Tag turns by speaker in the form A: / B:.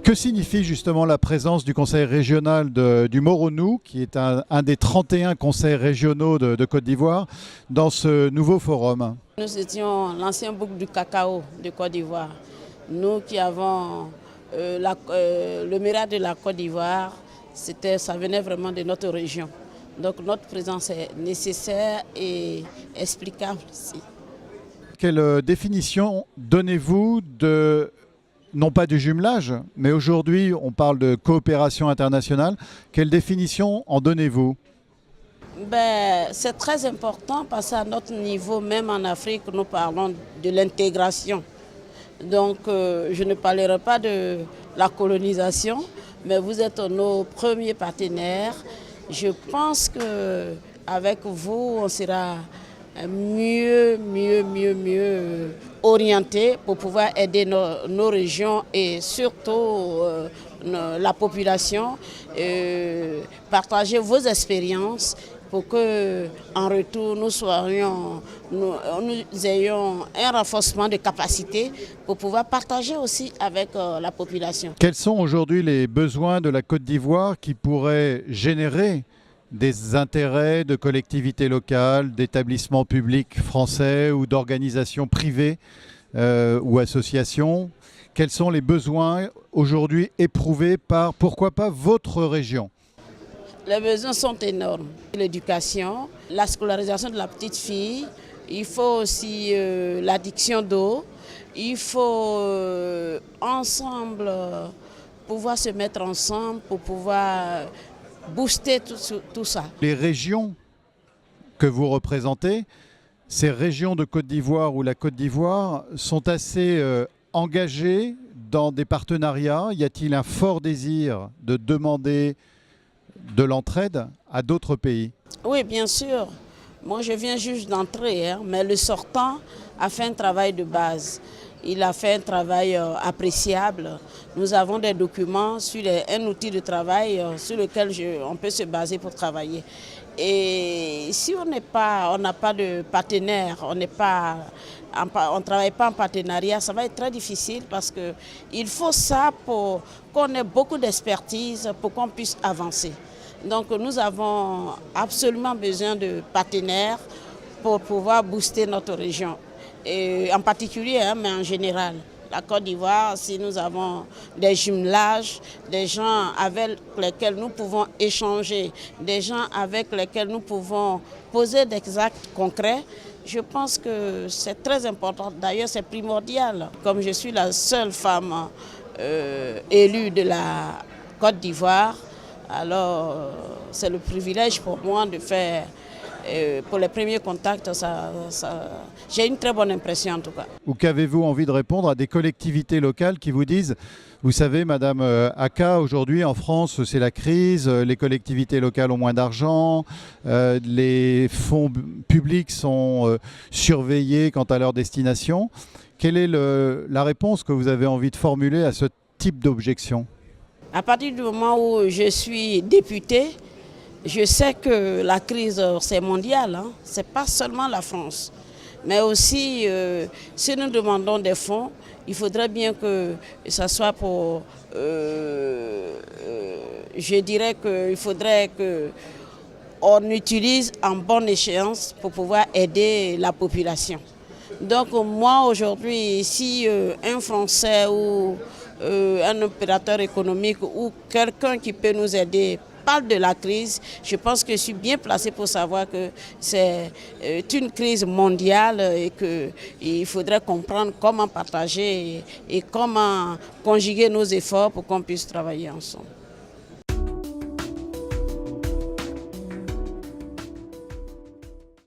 A: Que signifie justement la présence du conseil régional du Moronou, qui est un des 31 conseils régionaux de Côte d'Ivoire, dans ce nouveau forum?
B: Nous étions l'ancien bouc du cacao de Côte d'Ivoire. Nous qui avons le miracle de la Côte d'Ivoire, ça venait vraiment de notre région. Donc notre présence est nécessaire et explicable ici.
A: Quelle définition donnez-vous de, non pas du jumelage, mais aujourd'hui on parle de coopération internationale, quelle définition en donnez-vous?
B: C'est très important parce qu'à notre niveau, même en Afrique, nous parlons de l'intégration. Donc je ne parlerai pas de la colonisation, mais vous êtes nos premiers partenaires. Je pense qu'avec vous, on sera mieux orienté pour pouvoir aider nos régions et surtout la population, partager vos expériences pour qu'en retour nous ayons un renforcement de capacité pour pouvoir partager aussi avec la population.
A: Quels sont aujourd'hui les besoins de la Côte d'Ivoire qui pourraient générer des intérêts de collectivités locales, d'établissements publics français ou d'organisations privées ou associations? Quels sont les besoins aujourd'hui éprouvés par, pourquoi pas, votre région?
B: Les besoins sont énormes. L'éducation, la scolarisation de la petite fille, il faut aussi l'addiction d'eau, il faut ensemble pouvoir se mettre ensemble pour pouvoir booster tout ça.
A: Les régions que vous représentez, ces régions de Côte d'Ivoire ou la Côte d'Ivoire sont assez engagées dans des partenariats. Y a-t-il un fort désir de demander de l'entraide à d'autres pays?
B: Oui, bien sûr. Moi, je viens juste d'entrer, mais le sortant a fait un travail de base. Il a fait un travail appréciable. Nous avons des documents sur un outil de travail sur lequel on peut se baser pour travailler. Et si on n'a pas de partenaire, on ne travaille pas en partenariat, ça va être très difficile parce qu'il faut ça pour qu'on ait beaucoup d'expertise pour qu'on puisse avancer. Donc nous avons absolument besoin de partenaires pour pouvoir booster notre région. Et en particulier, mais en général. La Côte d'Ivoire, si nous avons des jumelages, des gens avec lesquels nous pouvons échanger, des gens avec lesquels nous pouvons poser des actes concrets, je pense que c'est très important. D'ailleurs, c'est primordial. Comme je suis la seule femme élue de la Côte d'Ivoire, alors c'est le privilège pour moi de faire. Pour les premiers contacts, j'ai une très bonne impression en tout cas.
A: Ou qu'avez-vous envie de répondre à des collectivités locales qui vous disent, vous savez Madame Aka, aujourd'hui en France c'est la crise, les collectivités locales ont moins d'argent, les fonds publics sont surveillés quant à leur destination. Quelle est la réponse que vous avez envie de formuler à ce type d'objection?
B: À partir du moment où je suis députée, je sais que la crise, c'est mondial, hein? Ce n'est pas seulement la France. Mais aussi, si nous demandons des fonds, il faudrait bien que ça soit pour... je dirais qu'il faudrait qu'on utilise en bonne échéance pour pouvoir aider la population. Donc moi, aujourd'hui, si un Français ou un opérateur économique ou quelqu'un qui peut nous aider parle de la crise, je pense que je suis bien placée pour savoir que c'est une crise mondiale et qu'il faudrait comprendre comment partager et comment conjuguer nos efforts pour qu'on puisse travailler ensemble.